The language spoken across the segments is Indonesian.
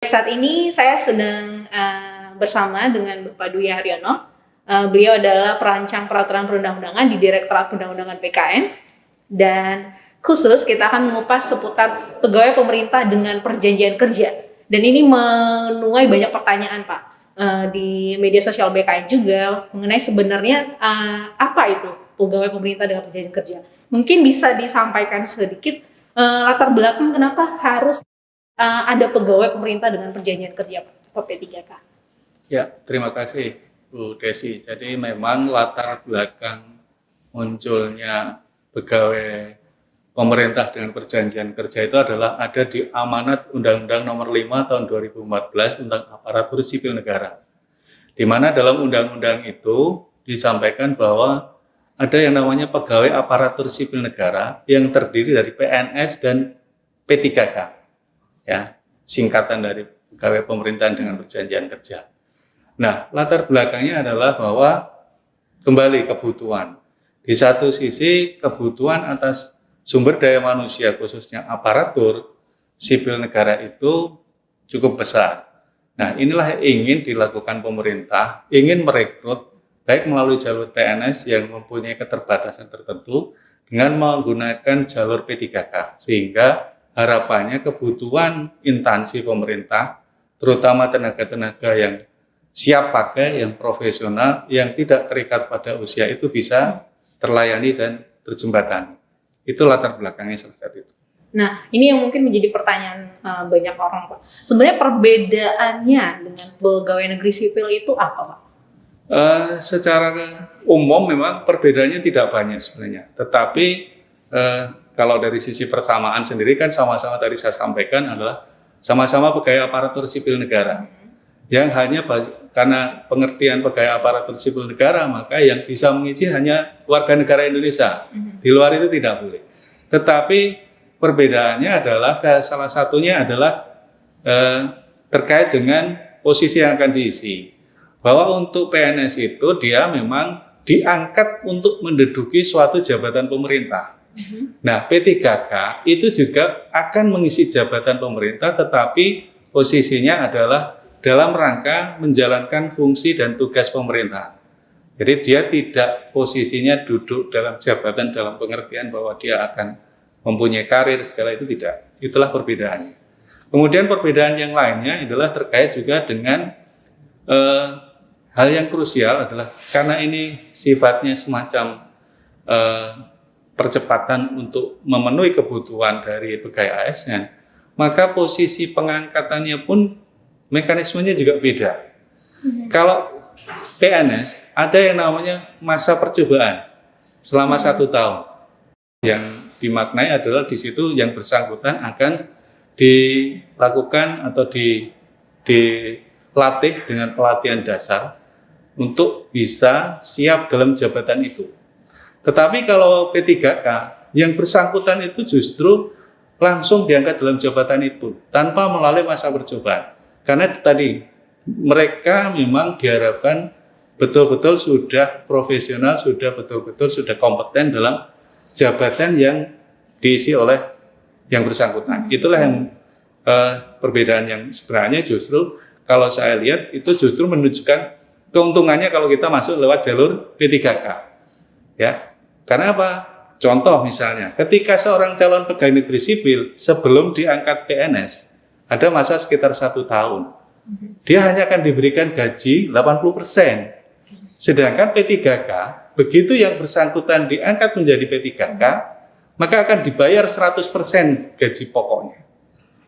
Saat ini saya sedang bersama dengan Bapak Dwi Haryono. Beliau adalah perancang peraturan perundang-undangan di Direktorat Perundang-undangan PKN, dan khusus kita akan mengupas seputar pegawai pemerintah dengan perjanjian kerja. Dan ini menuai banyak pertanyaan, Pak, di media sosial BKN juga mengenai sebenarnya apa itu pegawai pemerintah dengan perjanjian kerja. Mungkin bisa disampaikan sedikit latar belakang kenapa harus ada pegawai pemerintah dengan perjanjian kerja, Pak, P3K. Ya, terima kasih Bu Desi. Jadi memang latar belakang munculnya pegawai pemerintah dengan perjanjian kerja itu adalah ada di amanat Undang-Undang Nomor 5 Tahun 2014 tentang Aparatur Sipil Negara. Di mana dalam undang-undang itu disampaikan bahwa ada yang namanya pegawai aparatur sipil negara yang terdiri dari PNS dan P3K. Ya, singkatan dari pegawai pemerintahan dengan perjanjian kerja. Nah, latar belakangnya adalah bahwa kembali kebutuhan. Di satu sisi kebutuhan atas sumber daya manusia khususnya aparatur sipil negara itu cukup besar. Nah, inilah yang ingin dilakukan pemerintah, ingin merekrut baik melalui jalur PNS yang mempunyai keterbatasan tertentu dengan menggunakan jalur P3K, sehingga harapannya kebutuhan instansi pemerintah, terutama tenaga-tenaga yang siap pakai, yang profesional, yang tidak terikat pada usia itu bisa terlayani dan terjembatani. Itu latar belakangnya salah satu itu. Nah, ini yang mungkin menjadi pertanyaan banyak orang, Pak. Sebenarnya perbedaannya dengan pegawai negeri sipil itu apa, Pak? Secara umum memang perbedaannya tidak banyak sebenarnya. Tetapi kalau dari sisi persamaan sendiri kan sama-sama tadi saya sampaikan adalah sama-sama pegawai aparatur sipil negara. Yang hanya karena pengertian pegawai aparatur sipil negara, maka yang bisa mengisi hanya warga negara Indonesia. Di luar itu tidak boleh. Tetapi perbedaannya adalah salah satunya adalah terkait dengan posisi yang akan diisi. Bahwa untuk PNS itu dia memang diangkat untuk menduduki suatu jabatan pemerintah. Nah, P3K itu juga akan mengisi jabatan pemerintah, tetapi posisinya adalah dalam rangka menjalankan fungsi dan tugas pemerintah. Jadi dia tidak posisinya duduk dalam jabatan dalam pengertian bahwa dia akan mempunyai karir segala itu tidak. Itulah perbedaannya. Kemudian perbedaan yang lainnya adalah terkait juga dengan hal yang krusial adalah karena ini sifatnya semacam percepatan untuk memenuhi kebutuhan dari pegawai ASN, maka posisi pengangkatannya pun mekanismenya juga beda. Kalau PNS ada yang namanya masa percobaan selama 1 tahun. Yang dimaknai adalah di situ yang bersangkutan akan dilakukan atau dilatih dengan pelatihan dasar untuk bisa siap dalam jabatan itu. Tetapi kalau P3K yang bersangkutan itu justru langsung diangkat dalam jabatan itu tanpa melalui masa percobaan. Karena tadi mereka memang diharapkan betul-betul sudah profesional, sudah betul-betul sudah kompeten dalam jabatan yang diisi oleh yang bersangkutan. Itulah yang perbedaan yang sebenarnya justru kalau saya lihat itu justru menunjukkan keuntungannya kalau kita masuk lewat jalur P3K. Ya, karena apa? Contoh misalnya, ketika seorang calon pegawai negeri sipil sebelum diangkat PNS ada masa sekitar 1 tahun, dia hanya akan diberikan gaji 80%. Sedangkan P3K, begitu yang bersangkutan diangkat menjadi P3K, maka akan dibayar 100% gaji pokoknya.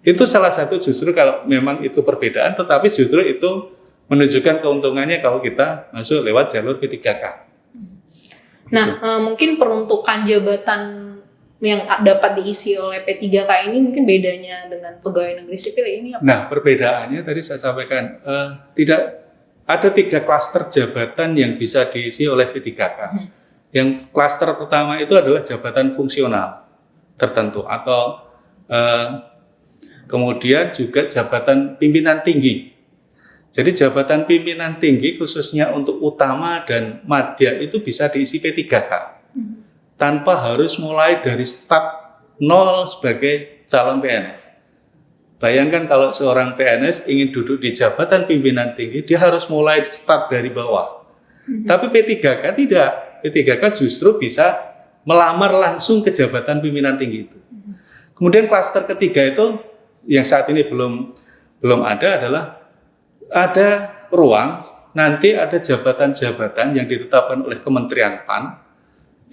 Itu salah satu justru kalau memang itu perbedaan, tetapi justru itu menunjukkan keuntungannya kalau kita masuk lewat jalur P3K. Nah, mungkin peruntukan jabatan yang dapat diisi oleh P3K ini mungkin bedanya dengan pegawai negeri sipil ini apa? Nah, perbedaannya tadi saya sampaikan, tidak ada 3 klaster jabatan yang bisa diisi oleh P3K. Yang klaster pertama itu adalah jabatan fungsional tertentu atau kemudian juga jabatan pimpinan tinggi. Jadi jabatan pimpinan tinggi khususnya untuk utama dan madya itu bisa diisi P3K. Tanpa harus mulai dari start nol sebagai calon PNS. Bayangkan kalau seorang PNS ingin duduk di jabatan pimpinan tinggi, dia harus mulai start dari bawah. Tapi P3K tidak. P3K justru bisa melamar langsung ke jabatan pimpinan tinggi itu. Kemudian klaster ketiga itu yang saat ini belum ada adalah ada ruang nanti ada jabatan-jabatan yang ditetapkan oleh Kementerian PAN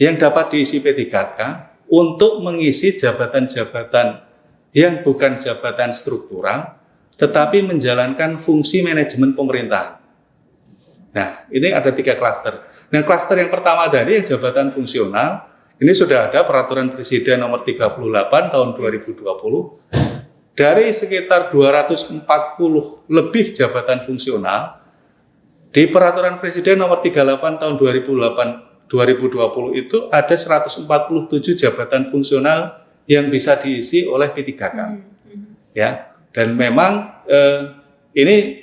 yang dapat diisi P3K untuk mengisi jabatan-jabatan yang bukan jabatan struktural, tetapi menjalankan fungsi manajemen pemerintahan. Nah, ini ada 3 klaster. Nah, klaster yang pertama tadi yang jabatan fungsional, ini sudah ada Peraturan Presiden Nomor 38 Tahun 2020. Dari sekitar 240 lebih jabatan fungsional, di Peraturan Presiden Nomor 38 Tahun 2020 itu ada 147 jabatan fungsional yang bisa diisi oleh P3K. Ya, dan memang ini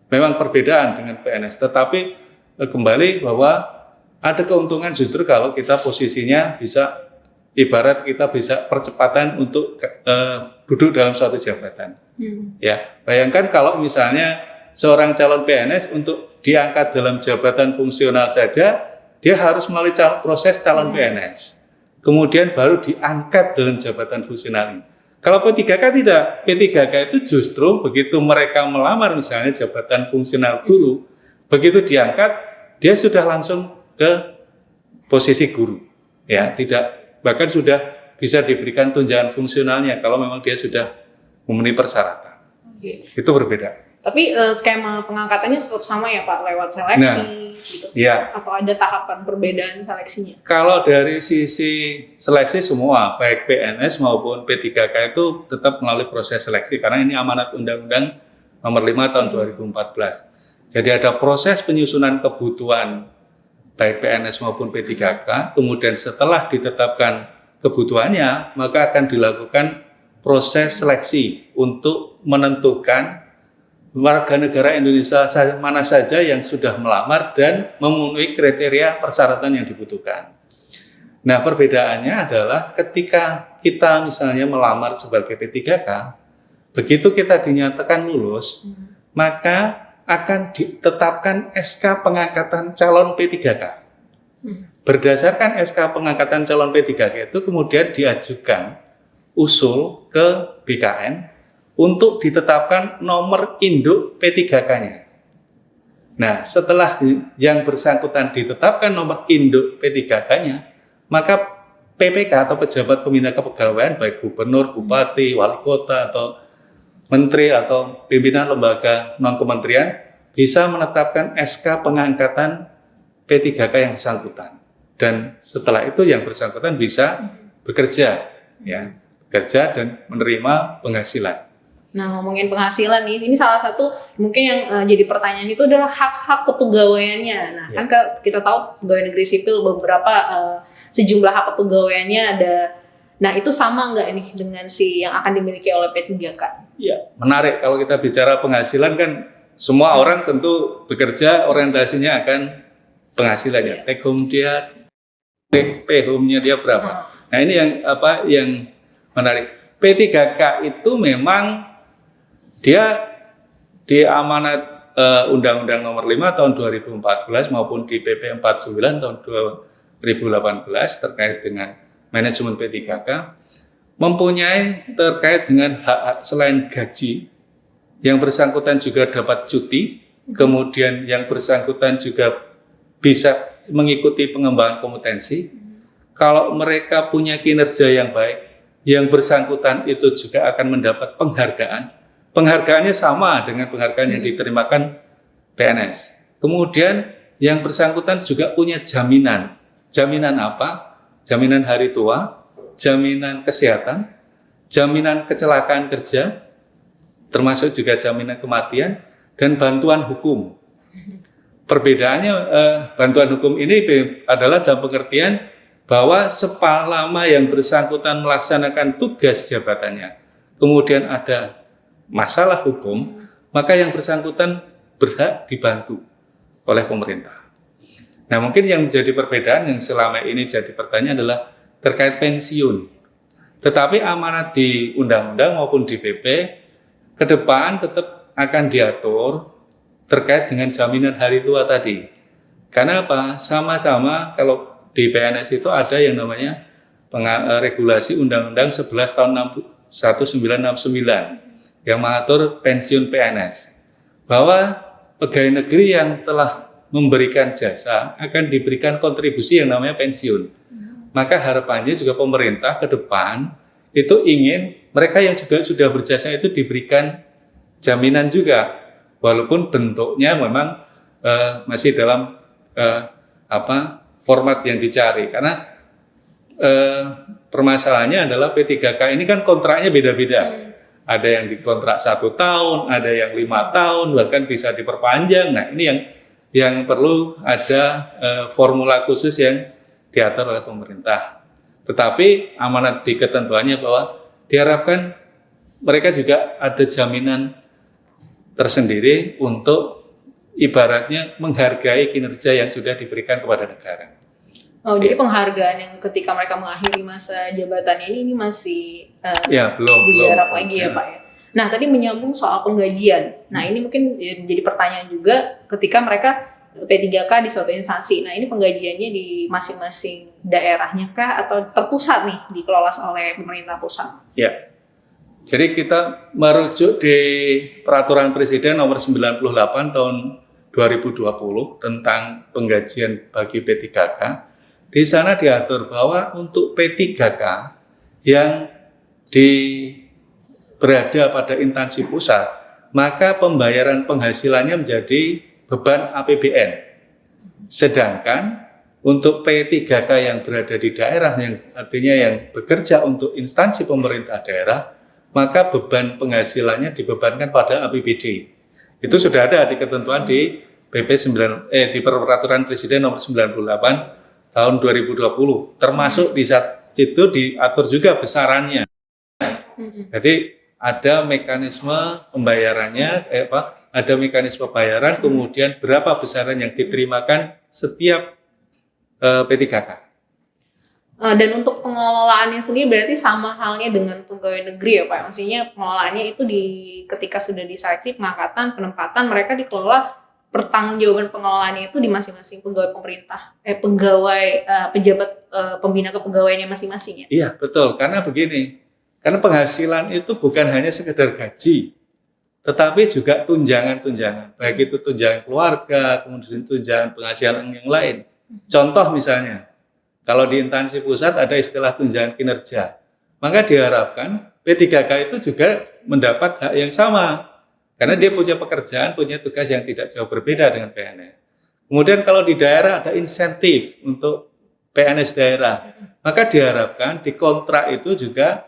memang perbedaan dengan PNS, tetapi kembali bahwa ada keuntungan justru kalau kita posisinya bisa, ibarat kita bisa percepatan untuk duduk dalam suatu jabatan. Ya, bayangkan kalau misalnya seorang calon PNS untuk diangkat dalam jabatan fungsional saja, dia harus melalui proses calon PNS. Kemudian baru diangkat dalam jabatan fungsional ini. Kalau P3K tidak, P3K itu justru begitu mereka melamar misalnya jabatan fungsional guru, begitu diangkat, dia sudah langsung ke posisi guru. Ya, tidak, bahkan sudah bisa diberikan tunjangan fungsionalnya kalau memang dia sudah memenuhi persyaratan. Itu berbeda. Tapi skema pengangkatannya tetap sama ya Pak, lewat seleksi gitu? Ya. Atau ada tahapan perbedaan seleksinya? Kalau dari sisi seleksi semua, baik PNS maupun P3K itu tetap melalui proses seleksi, karena ini amanat Undang-Undang Nomor 5 Tahun 2014. Jadi ada proses penyusunan kebutuhan baik PNS maupun P3K, kemudian setelah ditetapkan kebutuhannya, maka akan dilakukan proses seleksi untuk menentukan warga negara Indonesia mana saja yang sudah melamar dan memenuhi kriteria persyaratan yang dibutuhkan. Nah, perbedaannya adalah ketika kita misalnya melamar sebagai P3K, begitu kita dinyatakan lulus, maka akan ditetapkan SK pengangkatan calon P3K. Berdasarkan SK pengangkatan calon P3K itu kemudian diajukan usul ke BKN untuk ditetapkan nomor induk P3K-nya. Nah, setelah yang bersangkutan ditetapkan nomor induk P3K-nya, maka PPK atau pejabat pembina kepegawaian, baik gubernur, bupati, wali kota, atau menteri, atau pimpinan lembaga non-kementerian, bisa menetapkan SK pengangkatan P3K yang bersangkutan. Dan setelah itu yang bersangkutan bisa bekerja, ya, bekerja dan menerima penghasilan. Nah, ngomongin penghasilan nih, ini salah satu mungkin yang jadi pertanyaan itu adalah hak-hak kepegawaiannya. Nah, kan kita tahu pegawai negeri sipil beberapa sejumlah hak kepegawaiannya ada. Nah, itu sama nggak nih dengan si yang akan dimiliki oleh P3K? Iya, menarik kalau kita bicara penghasilan kan semua orang tentu bekerja orientasinya akan penghasilannya. Take home dia, pay home-nya dia berapa. Nah, ini yang menarik. P3K itu memang dia di amanat Undang-Undang Nomor 5 Tahun 2014 maupun di PP 49 Tahun 2018 terkait dengan manajemen P3K mempunyai terkait dengan hak-hak selain gaji, yang bersangkutan juga dapat cuti, kemudian yang bersangkutan juga bisa mengikuti pengembangan kompetensi. Kalau mereka punya kinerja yang baik, yang bersangkutan itu juga akan mendapat penghargaan. Penghargaannya sama dengan penghargaan yang diterimakan PNS. Kemudian yang bersangkutan juga punya jaminan. Jaminan apa? Jaminan hari tua, jaminan kesehatan, jaminan kecelakaan kerja, termasuk juga jaminan kematian, dan bantuan hukum. Perbedaannya bantuan hukum ini adalah dalam pengertian bahwa selama yang bersangkutan melaksanakan tugas jabatannya, kemudian ada masalah hukum, maka yang bersangkutan berhak dibantu oleh pemerintah. Nah, mungkin yang menjadi perbedaan yang selama ini jadi pertanyaan adalah terkait pensiun. Tetapi amanat di undang-undang maupun di PP ke depan tetap akan diatur terkait dengan jaminan hari tua tadi. Karena apa? Sama-sama kalau di PNS itu ada yang namanya regulasi Undang-Undang 11 tahun 1969 yang mengatur pensiun PNS. Bahwa pegawai negeri yang telah memberikan jasa akan diberikan kontribusi yang namanya pensiun. Maka harapannya juga pemerintah ke depan itu ingin mereka yang juga sudah berjasa itu diberikan jaminan juga, walaupun bentuknya memang masih dalam format yang dicari. Karena permasalahannya adalah P3K ini kan kontraknya beda-beda. Ada yang dikontrak 1 tahun, ada yang 5 tahun, bahkan bisa diperpanjang. Nah ini yang perlu ada formula khusus yang diatur oleh pemerintah. Tetapi amanat di ketentuannya bahwa diharapkan mereka juga ada jaminan tersendiri untuk ibaratnya menghargai kinerja yang sudah diberikan kepada negara. Oh, jadi penghargaan yang ketika mereka mengakhiri masa jabatannya ini masih digarap lagi ya Pak ya. Nah tadi menyambung soal penggajian. Nah ini mungkin jadi pertanyaan juga ketika mereka P3K di suatu instansi. Nah ini penggajiannya di masing-masing daerahnya kah atau terpusat nih dikelola oleh pemerintah pusat? Ya, jadi kita merujuk di Peraturan Presiden Nomor 98 Tahun 2020 tentang penggajian bagi P3K. Di sana diatur bahwa untuk P3K yang berada pada instansi pusat, maka pembayaran penghasilannya menjadi beban APBN. Sedangkan untuk P3K yang berada di daerah, yang artinya yang bekerja untuk instansi pemerintah daerah, maka beban penghasilannya dibebankan pada APBD. Itu sudah ada di ketentuan di di Peraturan Presiden Nomor 98 tahun 2020. Termasuk di situ diatur juga besarannya. Jadi ada mekanisme pembayarannya, ada mekanisme bayaran, kemudian berapa besaran yang diterimakan setiap P3K. Dan untuk pengelolaannya sendiri berarti sama halnya dengan pegawai negeri ya Pak? Maksudnya pengelolaannya itu ketika sudah diseleksi pengangkatan, penempatan, mereka dikelola pertanggungjawaban pengelolaannya itu di masing-masing pegawai pemerintah, pejabat pembina kepegawaiannya masing-masing ya? Iya betul, karena begini, karena penghasilan itu bukan hanya sekedar gaji, tetapi juga tunjangan-tunjangan, baik itu tunjangan keluarga, kemudian tunjangan penghasilan yang lain. Contoh misalnya, kalau di instansi pusat ada istilah tunjangan kinerja, maka diharapkan P3K itu juga mendapat hak yang sama, karena dia punya pekerjaan, punya tugas yang tidak jauh berbeda dengan PNS. Kemudian kalau di daerah ada insentif untuk PNS daerah, maka diharapkan di kontrak itu juga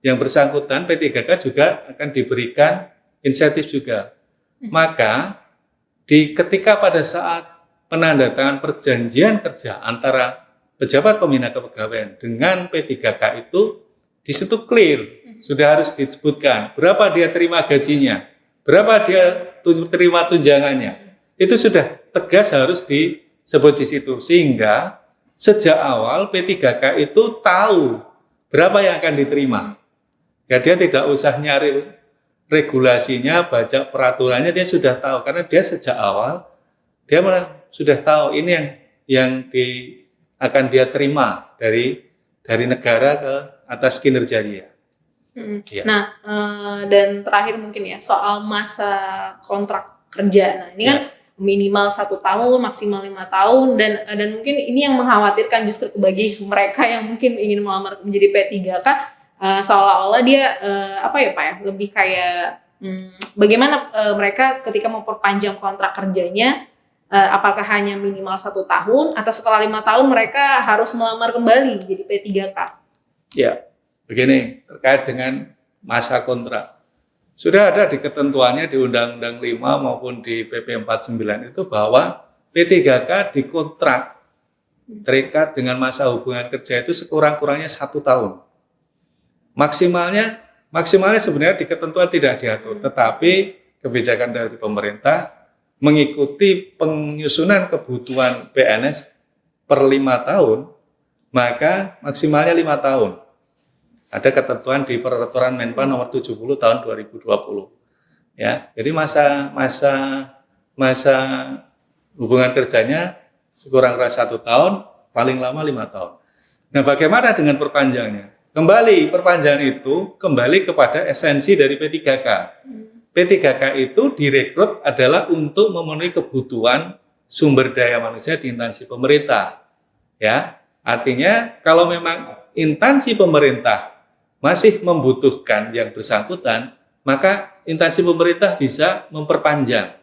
yang bersangkutan P3K juga akan diberikan insentif juga. Maka ketika pada saat penandatangan perjanjian kerja antara pejabat pembina kepegawaian dengan P3K itu di situ clear, sudah harus disebutkan berapa dia terima gajinya, berapa dia terima tunjangannya. Itu sudah tegas harus disebut di situ, sehingga sejak awal P3K itu tahu berapa yang akan diterima. Ya dia tidak usah nyari regulasinya, baca peraturannya, dia sudah tahu karena dia sejak awal dia sudah tahu ini yang akan dia terima dari negara ke atas kinerja dia. Ya. Nah, dan terakhir mungkin ya soal masa kontrak kerja. Nah, ini kan minimal 1 tahun, maksimal 5 tahun, dan mungkin ini yang mengkhawatirkan justru bagi mereka yang mungkin ingin melamar menjadi P3K, seolah-olah dia Pak ya, lebih kayak bagaimana mereka ketika memperpanjang kontrak kerjanya, apakah hanya minimal 1 tahun atau setelah 5 tahun mereka harus melamar kembali jadi P3K? Ya. Begini, terkait dengan masa kontrak. Sudah ada di ketentuannya di Undang-Undang 5 maupun di PP 49 itu bahwa P3K dikontrak terikat dengan masa hubungan kerja itu sekurang-kurangnya 1 tahun. Maksimalnya sebenarnya di ketentuan tidak diatur, tetapi kebijakan dari pemerintah mengikuti penyusunan kebutuhan PNS per 5 tahun, maka maksimalnya 5 tahun. Ada ketentuan di Peraturan Menpan Nomor 70 Tahun 2020. Ya, jadi masa hubungan kerjanya sekurang-kurangnya 1 tahun, paling lama 5 tahun. Nah, bagaimana dengan perpanjangannya? Kembali perpanjangan itu kembali kepada esensi dari P3K. P3K itu direkrut adalah untuk memenuhi kebutuhan sumber daya manusia di instansi pemerintah. Ya, artinya kalau memang instansi pemerintah masih membutuhkan yang bersangkutan, maka instansi pemerintah bisa memperpanjang.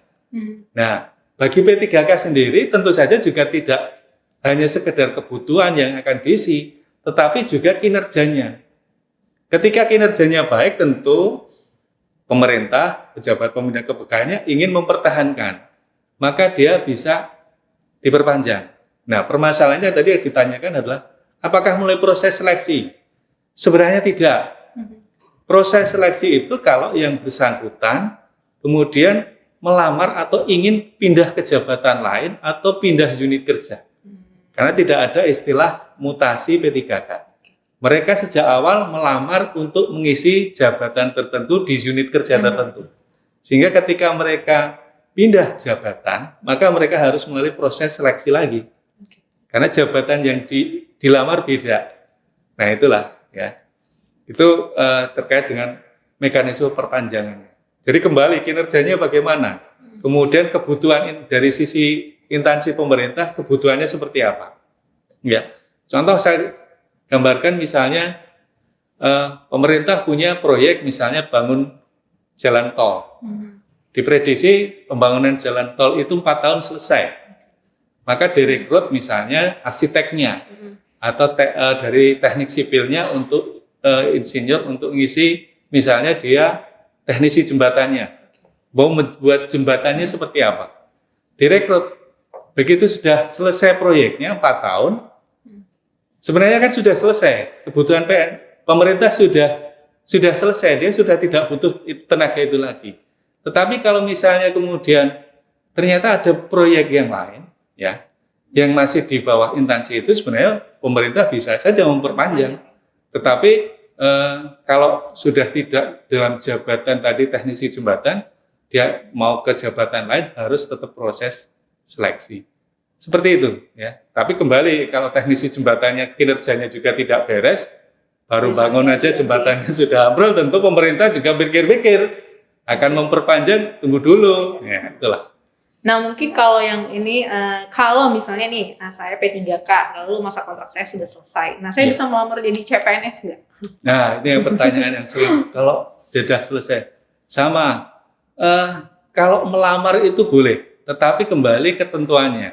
Nah, bagi P3K sendiri tentu saja juga tidak hanya sekedar kebutuhan yang akan diisi, tetapi juga kinerjanya. Ketika kinerjanya baik, tentu pemerintah, pejabat pembina kepegawaiannya ingin mempertahankan, maka dia bisa diperpanjang. Nah, permasalahannya tadi yang ditanyakan adalah, apakah mulai proses seleksi? Sebenarnya tidak. Proses seleksi itu kalau yang bersangkutan kemudian melamar atau ingin pindah ke jabatan lain atau pindah unit kerja. Karena tidak ada istilah mutasi P3K. Mereka sejak awal melamar untuk mengisi jabatan tertentu di unit kerja tertentu. Sehingga ketika mereka pindah jabatan, maka mereka harus melalui proses seleksi lagi. Karena jabatan yang dilamar beda. Nah, itulah ya. Itu terkait dengan mekanisme perpanjangannya. Jadi kembali kinerjanya bagaimana? Kemudian kebutuhan dari sisi instansi pemerintah, kebutuhannya seperti apa? Ya, contoh saya gambarkan misalnya pemerintah punya proyek misalnya bangun jalan tol. Diprediksi pembangunan jalan tol itu 4 tahun selesai. Maka direkrut misalnya arsiteknya atau dari teknik sipilnya untuk insinyur untuk ngisi misalnya dia teknisi jembatannya. Mau membuat jembatannya seperti apa? Direkrut. Begitu sudah selesai proyeknya 4 tahun, sebenarnya kan sudah selesai. Kebutuhan pemerintah sudah selesai, dia sudah tidak butuh tenaga itu lagi. Tetapi kalau misalnya kemudian ternyata ada proyek yang lain, ya, yang masih di bawah instansi itu, sebenarnya pemerintah bisa saja memperpanjang. Tetapi kalau sudah tidak dalam jabatan tadi teknisi jembatan, dia mau ke jabatan lain harus tetap proses seleksi. Seperti itu, ya. Tapi kembali kalau teknisi jembatannya kinerjanya juga tidak beres, baru bangun aja jembatannya sudah ambrol, tentu pemerintah juga pikir-pikir akan memperpanjang, tunggu dulu. Ya, itulah. Nah, mungkin kalau yang ini, kalau misalnya nih, saya P3K, lalu masa kontrak saya sudah selesai. Nah, saya bisa melamar jadi CPNS nggak? Nah, ini yang pertanyaan yang sering. Kalau sudah selesai. Sama, kalau melamar itu boleh, tetapi kembali ketentuannya.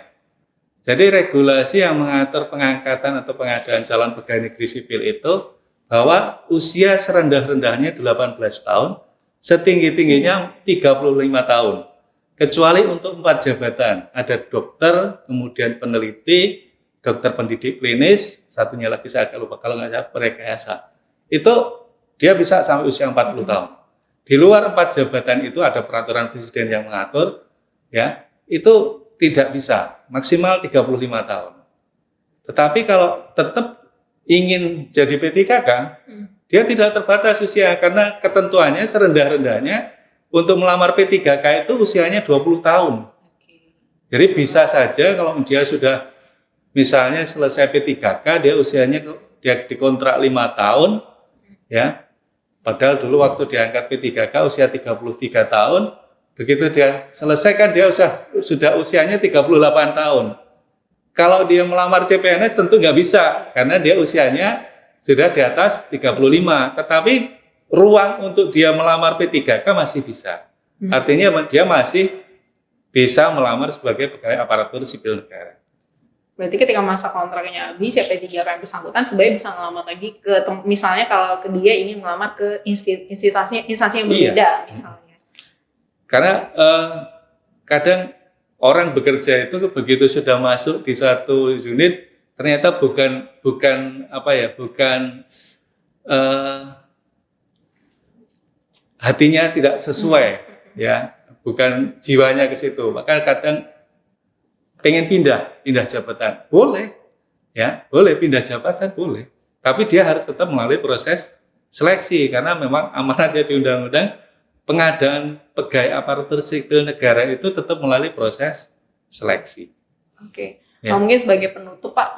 Jadi regulasi yang mengatur pengangkatan atau pengadaan calon pegawai negeri sipil itu, bahwa usia serendah-rendahnya 18 tahun, setinggi-tingginya 35 tahun. Kecuali untuk 4 jabatan, ada dokter, kemudian peneliti, dokter pendidik klinis, satunya lagi saya agak lupa, kalau nggak salah rekayasa. Itu dia bisa sampai usia 40 tahun. Di luar 4 jabatan itu ada peraturan presiden yang mengatur, ya, itu tidak bisa, maksimal 35 tahun. Tetapi kalau tetap ingin jadi P3K, dia tidak terbatas usia, karena ketentuannya serendah-rendahnya untuk melamar P3K itu usianya 20 tahun. Jadi bisa saja kalau dia sudah misalnya selesai P3K, dia usianya dia dikontrak 5 tahun, ya. Padahal dulu waktu diangkat P3K usia 33 tahun, begitu dia selesai kan dia sudah usianya 38 tahun. Kalau dia melamar CPNS tentu nggak bisa, karena dia usianya sudah di atas 35. Tetapi ruang untuk dia melamar P3K masih bisa. Artinya dia masih bisa melamar sebagai pegawai aparatur sipil negara. Berarti ketika masa kontraknya habis, ya P3K yang bersangkutan sebenarnya bisa ngelamar lagi ke, misalnya kalau dia ingin melamar ke instansi yang berbeda, misalnya. Karena kadang orang bekerja itu begitu sudah masuk di satu unit, ternyata bukan hatinya tidak sesuai, ya, bukan jiwanya ke situ. Maka kadang pengen pindah jabatan, boleh, ya, boleh pindah jabatan, boleh. Tapi dia harus tetap melalui proses seleksi, karena memang amanatnya di undang-undang pengadaan pegawai aparatur sipil negara itu tetap melalui proses seleksi. Oke. Ya. Mungkin sebagai penutup Pak,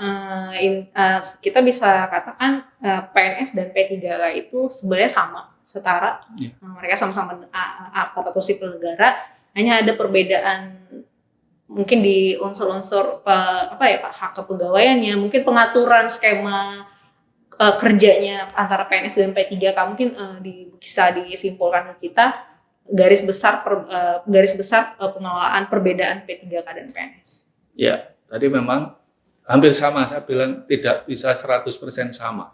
kita bisa katakan PNS dan P3K itu sebenarnya sama, setara. Ya. Mereka sama-sama aparatur sipil negara, hanya ada perbedaan mungkin di unsur-unsur Pak, hak kepegawaiannya, mungkin pengaturan skema kerjanya antara PNS dan P3K mungkin bisa disimpulkan ke kita garis besar pengelolaan perbedaan P3K dan PNS. Ya, tadi memang hampir sama, saya bilang tidak bisa 100% sama.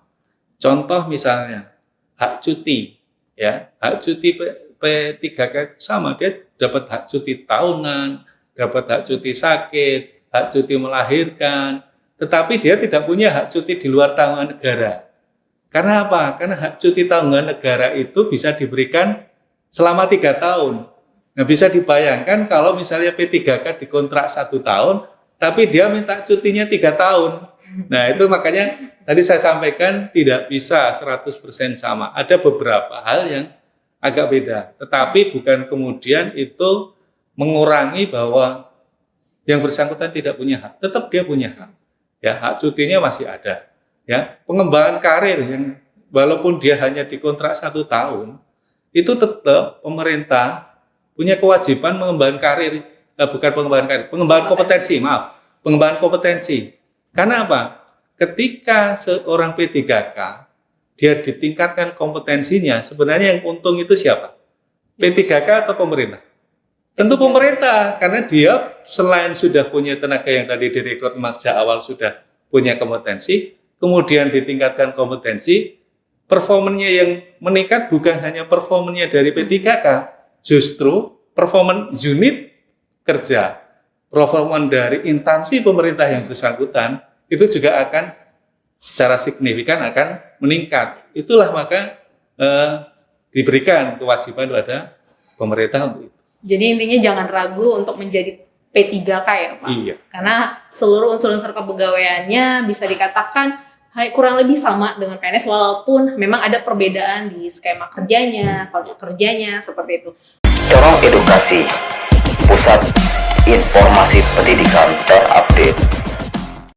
Contoh misalnya hak cuti, ya, hak cuti P3K itu sama, dia dapat hak cuti tahunan, dapat hak cuti sakit, hak cuti melahirkan, tetapi dia tidak punya hak cuti di luar tanggungan negara. Karena apa? Karena hak cuti tanggungan negara itu bisa diberikan selama 3 tahun. Nah, bisa dibayangkan kalau misalnya P3K dikontrak 1 tahun, tapi dia minta cutinya 3 tahun. Nah, itu makanya tadi saya sampaikan tidak bisa 100% sama. Ada beberapa hal yang agak beda. Tetapi bukan kemudian itu mengurangi bahwa yang bersangkutan tidak punya hak. Tetap dia punya hak. Ya, hak cutinya masih ada. Ya, pengembangan karir yang walaupun dia hanya dikontrak 1 tahun, itu tetap pemerintah punya kewajiban mengembangkan karir, pengembangan kompetensi, pengembangan kompetensi. Karena apa? Ketika seorang P3K dia ditingkatkan kompetensinya, sebenarnya yang untung itu siapa? P3K atau pemerintah? Tentu pemerintah, karena dia selain sudah punya tenaga yang tadi direkrut sejak awal sudah punya kompetensi, kemudian ditingkatkan kompetensi, performanya yang meningkat bukan hanya performanya dari P3K, justru performa unit kerja, performa dari instansi pemerintah yang bersangkutan itu juga akan secara signifikan akan meningkat. Itulah maka diberikan kewajiban pada pemerintah untuk itu. Jadi intinya jangan ragu untuk menjadi P3K ya Pak. Iya. Karena seluruh unsur-unsur kepegawaiannya bisa dikatakan kurang lebih sama dengan PNS walaupun memang ada perbedaan di skema kerjanya, kontrak kerjanya seperti itu. Corong Edukasi, pusat informasi pendidikan terupdate.